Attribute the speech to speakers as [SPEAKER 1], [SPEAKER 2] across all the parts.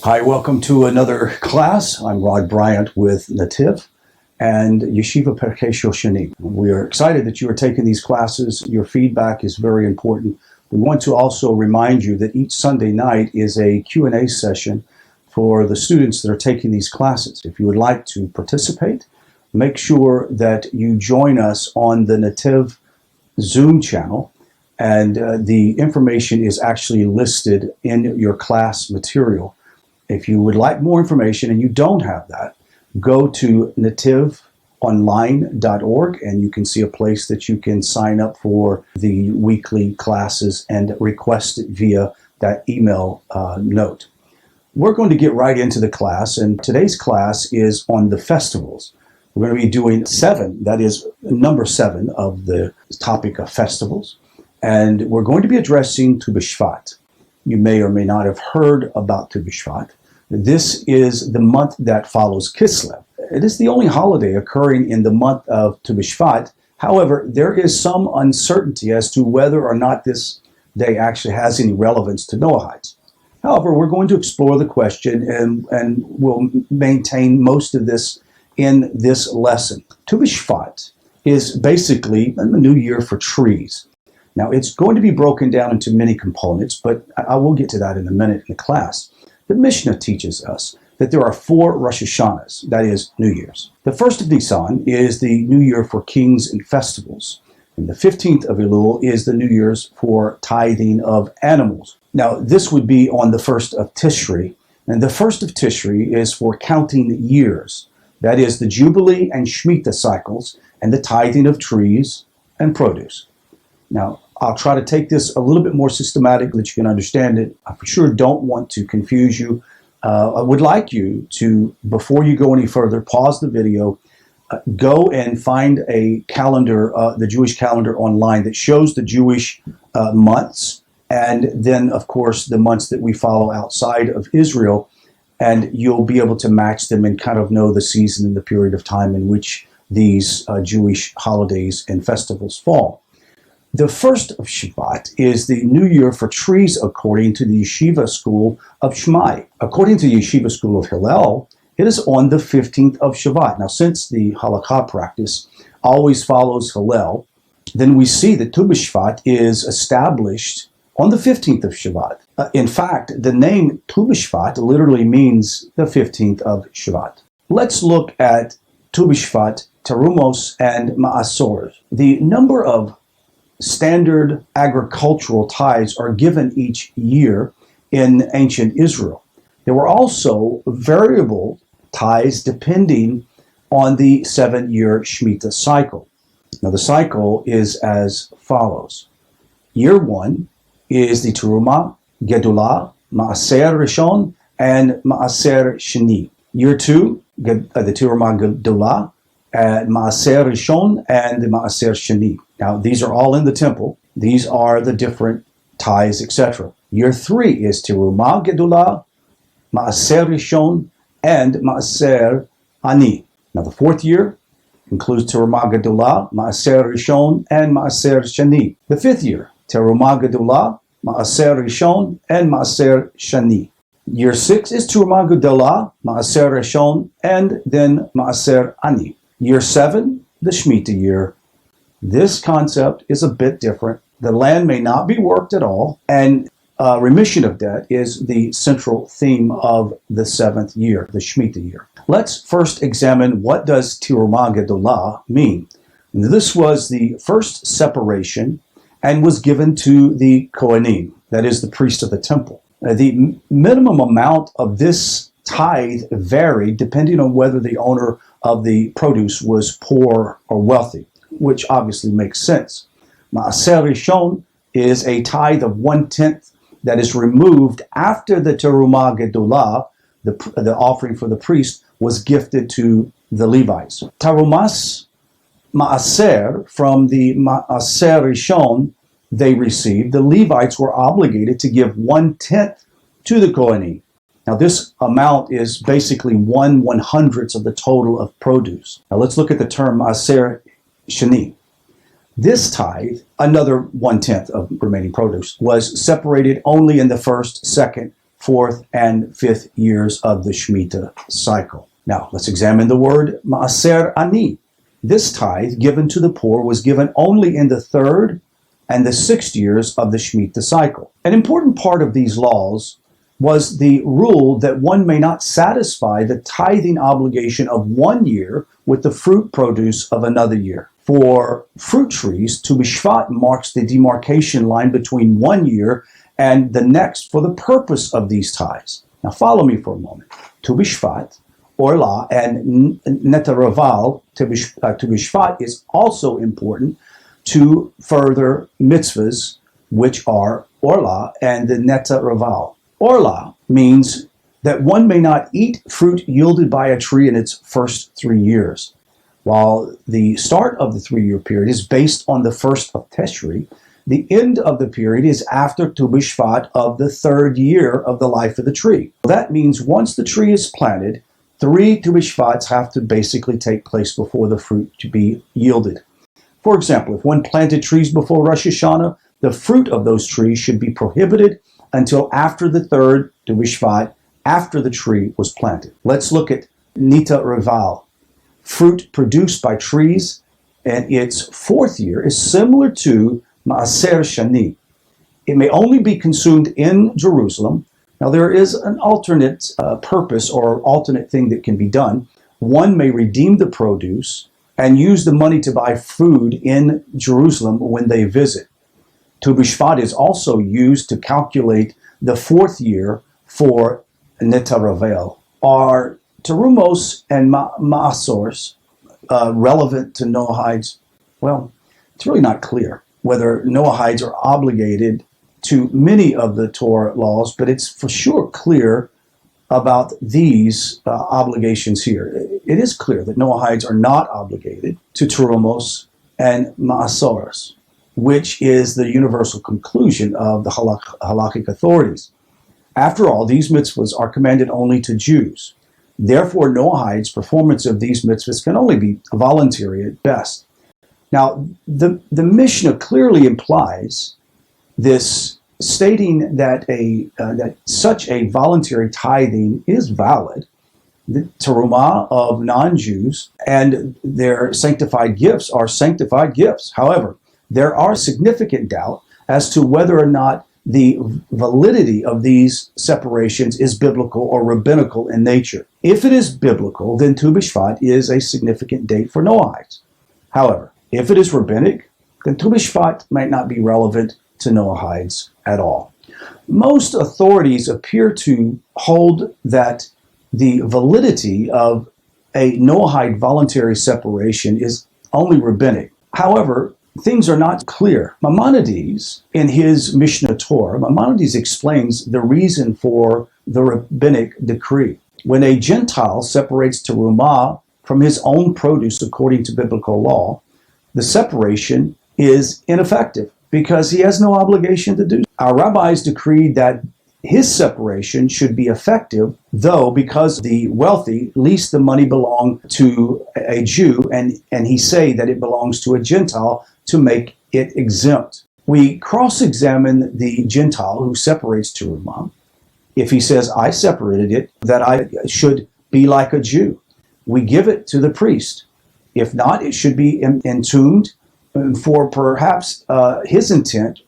[SPEAKER 1] Hi, welcome to another class. I'm Rod Bryant with Nativ and Yeshiva Perkei Shoshanim. We are excited that you are taking these classes. Your feedback is very important. We want to also remind you that each Sunday night is a Q&A session for the students that are taking these classes. If you would like to participate, make sure that you join us on the Nativ Zoom channel, and the information is actually listed in your class material. If you would like more information and you don't have that, go to nativonline.org and you can see a place that you can sign up for the weekly classes and request it via that email note. We're going to get right into the class, and today's class is on the festivals. We're going to be doing 7, that is number 7 of the topic of festivals, and we're going to be addressing Tu B'Shvat. You may or may not have heard about Tu B'Shvat. This is the month that follows Kislev. It is the only holiday occurring in the month of Tu B'Shvat. However, there is some uncertainty as to whether or not this day actually has any relevance to Noahites. However, we're going to explore the question and we'll maintain most of this in this lesson. Tu B'Shvat is basically a new year for trees. Now, it's going to be broken down into many components, but I will get to that in a minute in the class. The Mishnah teaches us that there are 4 Rosh Hashanahs, that is, New Year's. The first of Nisan is the New Year for kings and festivals. And the 15th of Elul is the New Year's for tithing of animals. Now, this would be on the 1st of Tishri. And the 1st of Tishri is for counting years. That is, the Jubilee and Shemitah cycles and the tithing of trees and produce. Now, I'll try to take this a little bit more systematic so that you can understand it. I for sure don't want to confuse you. I would like you to, before you go any further, pause the video, go and find a calendar, the Jewish calendar online that shows the Jewish months, and then, of course, the months that we follow outside of Israel, and you'll be able to match them and kind of know the season and the period of time in which these Jewish holidays and festivals fall. The first of Shvat is the New Year for trees according to the Yeshiva school of Shammai. According to the Yeshiva school of Hillel, it is on the 15th of Shvat. Now, since the halakha practice always follows Hillel, then we see that Tu B'Shvat is established on the 15th of Shvat. In fact, the name Tu B'Shvat literally means the 15th of Shvat. Let's look at Tu B'Shvat, Terumos, and Ma'asor. The number of standard agricultural tithes are given each year in ancient Israel. There were also variable tithes depending on the 7-year Shemitah cycle. Now, the cycle is as follows. Year 1 is the Terumah, Gedulah, Ma'aser Rishon, and Ma'aser Sheni. Year 2, the Terumah Gedulah, Ma'aser Rishon, and the Ma'aser Sheni. Now, these are all in the temple. These are the different tithes, etc. Year 3 is Terumah Gedulah, Ma'aser Rishon, and Ma'aser Ani. Now, the 4th year includes Terumah Gedulah, Ma'aser Rishon, and Ma'aser Sheni. The 5th year, Terumah Gedulah, Ma'aser Rishon, and Ma'aser Sheni. Year 6 is Terumah Gedulah, Ma'aser Rishon, and then Ma'aser Ani. Year 7, the Shemitah year. This concept is a bit different. The land may not be worked at all, and remission of debt is the central theme of the 7th year, the Shemitah year. Let's first examine what does Terumah Gedulah mean. This was the first separation and was given to the Kohanim, that is the priest of the temple. The minimum amount of this tithe varied depending on whether the owner of the produce was poor or wealthy, which obviously makes sense. Ma'aser Rishon is a tithe of 1/10 that is removed after the Terumah Gedulah, the offering for the priest, was gifted to the Levites. Tarumas Ma'aser, from the Ma'aser Rishon they received, the Levites were obligated to give 1/10 to the Kohanim. Now, this amount is basically 1/100th of the total of produce. Now, let's look at the term Ma'aser Sheni. This tithe, another 1/10 of remaining produce, was separated only in the first, second, fourth, and fifth years of the Shemitah cycle. Now, let's examine the word Maaser Ani. This tithe given to the poor was given only in the third and the sixth years of the Shemitah cycle. An important part of these laws was the rule that one may not satisfy the tithing obligation of 1 year with the fruit produce of another year. For fruit trees, Tu B'Shvat marks the demarcation line between 1 year and the next for the purpose of these tithes. Now follow me for a moment. Tu B'Shvat, Orlah, and Netaraval, Tu B'Shvat is also important to further mitzvahs, which are Orlah and the Netaraval. Orlah means that one may not eat fruit yielded by a tree in its first 3 years. While the start of the 3-year period is based on the first of Teshri, the end of the period is after Tu B'Shvat of the 3rd year of the life of the tree. That means once the tree is planted, 3 Tu B'Shvats have to basically take place before the fruit to be yielded. For example, if one planted trees before Rosh Hashanah, the fruit of those trees should be prohibited until after the 3rd Tu B'Shvat, after the tree was planted. Let's look at Nita Reval. Fruit produced by trees in its 4th year is similar to Maaser Shani. It may only be consumed in Jerusalem. Now there is an alternate purpose or alternate thing that can be done. One may redeem the produce and use the money to buy food in Jerusalem when they visit. Tu B'Shvat is also used to calculate the 4th year for Netaravel. Are Terumos and Maasors relevant to Noahides? Well, it's really not clear whether Noahides are obligated to many of the Torah laws, but it's for sure clear about these obligations here. It is clear that Noahides are not obligated to Terumos and Maasors, which is the universal conclusion of the halakhic authorities. After all, these mitzvahs are commanded only to Jews. Therefore, Noahides' performance of these mitzvahs can only be voluntary at best. Now, the Mishnah clearly implies this, stating that that such a voluntary tithing is valid. The terumah of non-Jews and their sanctified gifts are sanctified gifts. However, there are significant doubt as to whether or not the validity of these separations is biblical or rabbinical in nature. If it is biblical, then Tu B'Shvat is a significant date for Noahides. However, if it is rabbinic, then Tu B'Shvat might not be relevant to Noahides at all. Most authorities appear to hold that the validity of a Noahide voluntary separation is only rabbinic. However, things are not clear. Maimonides, in his Mishnah Torah, Maimonides explains the reason for the rabbinic decree. When a Gentile separates terumah from his own produce according to biblical law, the separation is ineffective because he has no obligation to do so. Our rabbis decreed that his separation should be effective, though because the wealthy, least the money belonged to a Jew, and he say that it belongs to a Gentile to make it exempt. We cross-examine the Gentile who separates terumah. If he says, I separated it, that I should be like a Jew, we give it to the priest. If not, it should be entombed, for perhaps his intent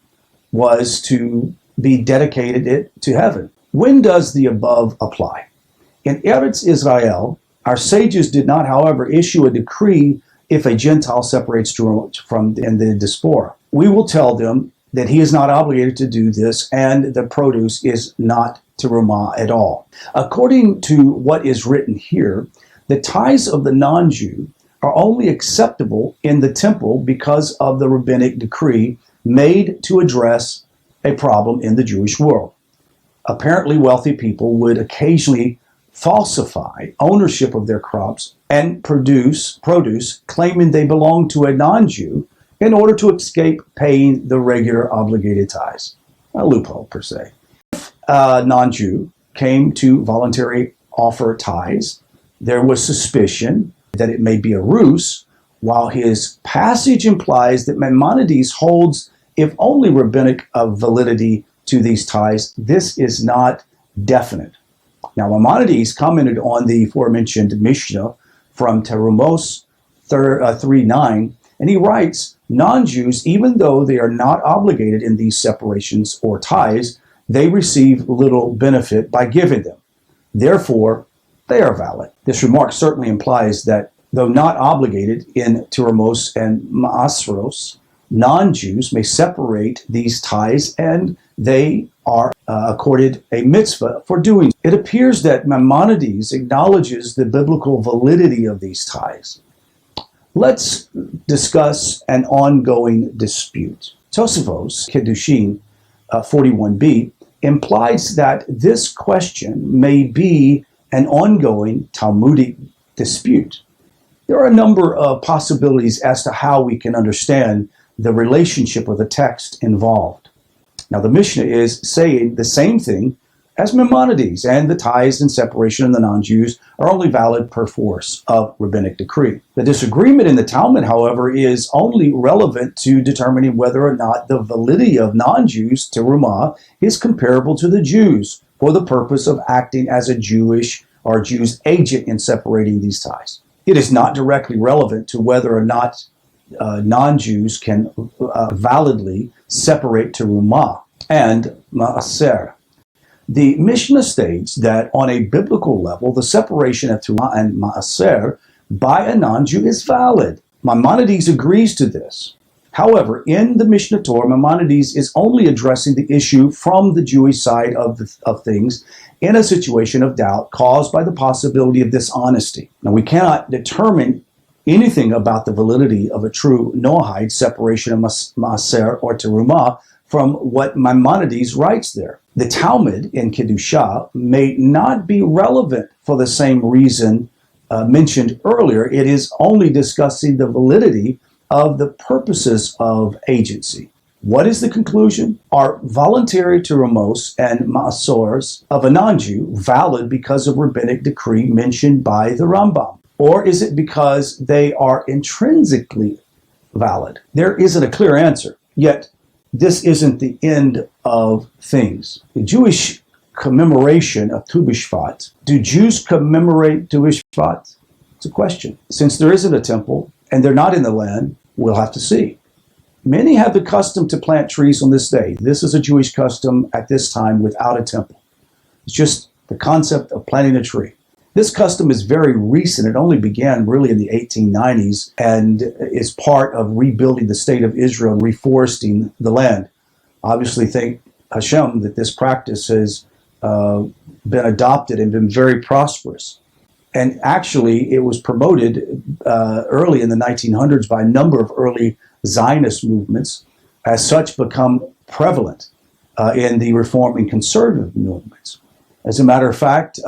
[SPEAKER 1] was to be dedicated it to heaven. When does the above apply? In Eretz Israel, our sages did not, however, issue a decree if a Gentile separates from in the diaspora. We will tell them that he is not obligated to do this, and the produce is not terumah at all. According to what is written here, the tithes of the non-Jew are only acceptable in the temple because of the rabbinic decree made to address a problem in the Jewish world. Apparently, wealthy people would occasionally falsify ownership of their crops and produce claiming they belong to a non-Jew in order to escape paying the regular obligated tithes. A loophole, per se. If a non-Jew came to voluntarily offer tithes, there was suspicion that it may be a ruse, while his passage implies that Maimonides holds if only rabbinic validity to these tithes. This is not definite. Now, Maimonides commented on the aforementioned Mishnah from Terumos 3:9, and he writes, non-Jews, even though they are not obligated in these separations or ties, they receive little benefit by giving them. Therefore, they are valid. This remark certainly implies that though not obligated in Terumos and Maaseros, non-Jews may separate these ties and they are accorded a mitzvah for doing. It appears that Maimonides acknowledges the biblical validity of these ties. Let's discuss an ongoing dispute. Tosafos, Kiddushin 41b, implies that this question may be an ongoing Talmudic dispute. There are a number of possibilities as to how we can understand the relationship of the text involved. Now, the Mishnah is saying the same thing as Maimonides, and the ties and separation of the non-Jews are only valid per force of rabbinic decree. The disagreement in the Talmud, however, is only relevant to determining whether or not the validity of non-Jews terumah is comparable to the Jews for the purpose of acting as a Jewish or Jew's agent in separating these ties. It is not directly relevant to whether or not non-Jews can validly separate terumah and maaser. The Mishnah states that on a biblical level, the separation of terumah and maaser by a non-Jew is valid. Maimonides agrees to this. However, in the Mishnah Torah, Maimonides is only addressing the issue from the Jewish side of things in a situation of doubt caused by the possibility of dishonesty. Now, we cannot determine anything about the validity of a true Noahide separation of maaser or terumah from what Maimonides writes there. The Talmud in Kedusha may not be relevant for the same reason mentioned earlier. It is only discussing the validity of the purposes of agency. What is the conclusion? Are voluntary terumos and maasors of a non-Jew valid because of rabbinic decree mentioned by the Rambam? Or is it because they are intrinsically valid? There isn't a clear answer, yet this isn't the end of things. The Jewish commemoration of Tu B'Shvat. Do Jews commemorate Tu B'Shvat? It's a question. Since there isn't a temple and they're not in the land, we'll have to see. Many have the custom to plant trees on this day. This is a Jewish custom at this time without a temple. It's just the concept of planting a tree. This custom is very recent. It only began really in the 1890s and is part of rebuilding the state of Israel and reforesting the land. Obviously, thank Hashem that this practice has been adopted and been very prosperous. And actually, it was promoted early in the 1900s by a number of early Zionist movements, as such become prevalent in the Reform and Conservative movements. As a matter of fact,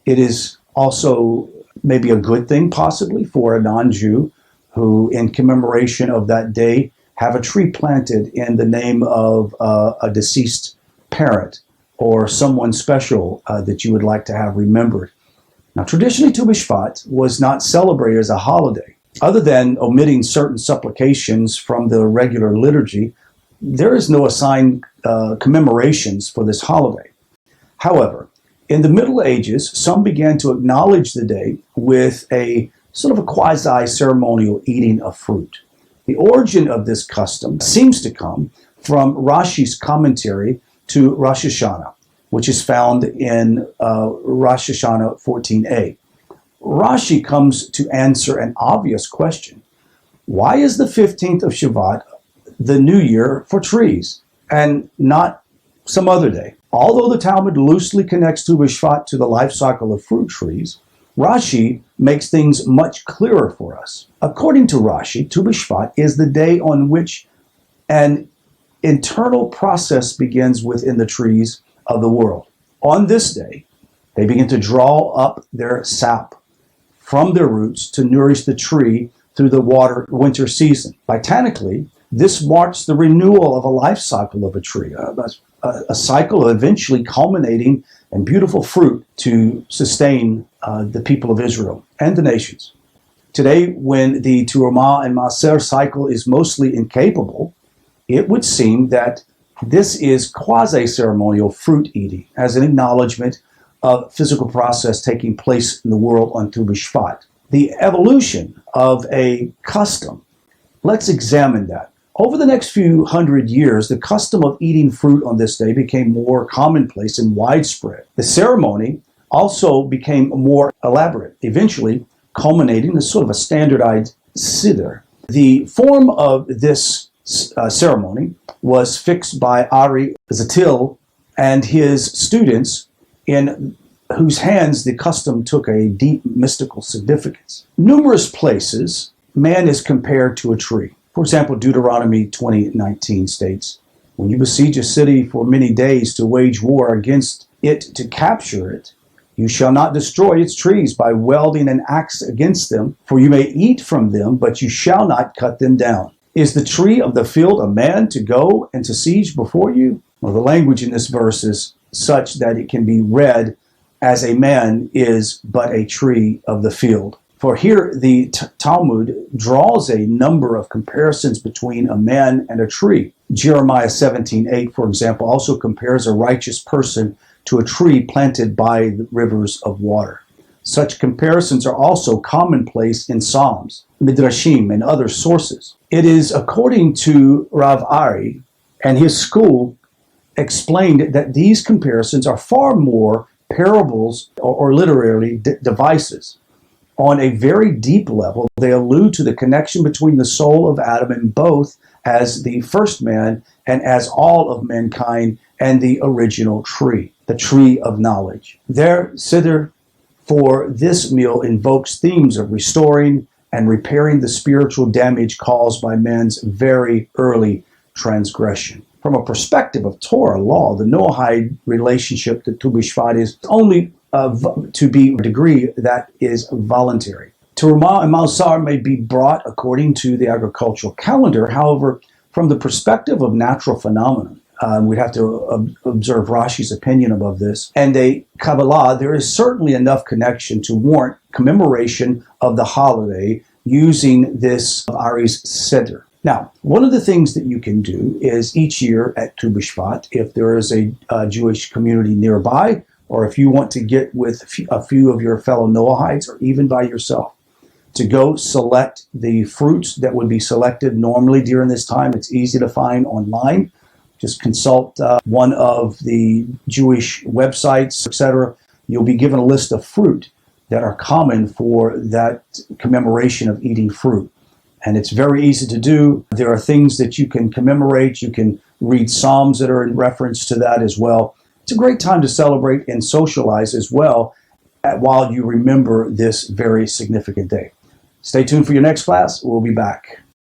[SPEAKER 1] it is also maybe a good thing, possibly, for a non-Jew who, in commemoration of that day, have a tree planted in the name of a deceased parent or someone special that you would like to have remembered. Now, traditionally, Tu B'Shvat was not celebrated as a holiday. Other than omitting certain supplications from the regular liturgy, there is no assigned commemorations for this holiday. However, in the Middle Ages, some began to acknowledge the day with a sort of a quasi-ceremonial eating of fruit. The origin of this custom seems to come from Rashi's commentary to Rosh Hashanah, which is found in Rosh Hashanah 14a. Rashi comes to answer an obvious question. Why is the 15th of Shavat the new year for trees and not some other day? Although the Talmud loosely connects Tu B'Shvat to the life cycle of fruit trees, Rashi makes things much clearer for us. According to Rashi, Tu B'Shvat is the day on which an internal process begins within the trees of the world. On this day, they begin to draw up their sap from their roots to nourish the tree through the winter season. Botanically, this marks the renewal of a life cycle of a tree, a cycle eventually culminating in beautiful fruit to sustain the people of Israel and the nations. Today, when the Terumah and Maaser cycle is mostly incapable, it would seem that This is quasi-ceremonial fruit eating as an acknowledgement of physical process taking place in the world on Tu B'Shvat. The evolution of a custom, let's examine that. Over the next few hundred years, the custom of eating fruit on this day became more commonplace and widespread. The ceremony also became more elaborate, eventually culminating in sort of a standardized siddur. The form of this ceremony was fixed by Ari Zatil and his students, in whose hands the custom took a deep mystical significance. Numerous places, man is compared to a tree. For example, Deuteronomy 20:19 states, "When you besiege a city for many days to wage war against it to capture it, you shall not destroy its trees by wielding an axe against them, for you may eat from them, but you shall not cut them down. Is the tree of the field a man to go and to siege before you?" Well, the language in this verse is such that it can be read as a man is but a tree of the field. For here the Talmud draws a number of comparisons between a man and a tree. Jeremiah 17:8, for example, also compares a righteous person to a tree planted by the rivers of water. Such comparisons are also commonplace in Psalms, Midrashim, and other sources. It is according to Rav Ari and his school explained that these comparisons are far more parables or literary devices. On a very deep level, they allude to the connection between the soul of Adam and both as the first man and as all of mankind and the original tree, the tree of knowledge. Their siddur for this meal invokes themes of restoring and repairing the spiritual damage caused by man's very early transgression. From a perspective of Torah law, the Noahide relationship to Tu B'Shvat is only to be a degree that is voluntary. Terumah and Mausar may be brought according to the agricultural calendar. However, from the perspective of natural phenomena, we'd have to observe Rashi's opinion above this, and a Kabbalah, there is certainly enough connection to warrant commemoration of the holiday using this Ari's siddur. Now, one of the things that you can do is each year at Tu B'Shvat, if there is a Jewish community nearby, or if you want to get with a few of your fellow Noahites, or even by yourself, to go select the fruits that would be selected normally during this time. It's easy to find online. Just consult one of the Jewish websites, etc. You'll be given a list of fruit that are common for that commemoration of eating fruit. And it's very easy to do. There are things that you can commemorate. You can read Psalms that are in reference to that as well. It's a great time to celebrate and socialize as well while you remember this very significant day. Stay tuned for your next class. We'll be back.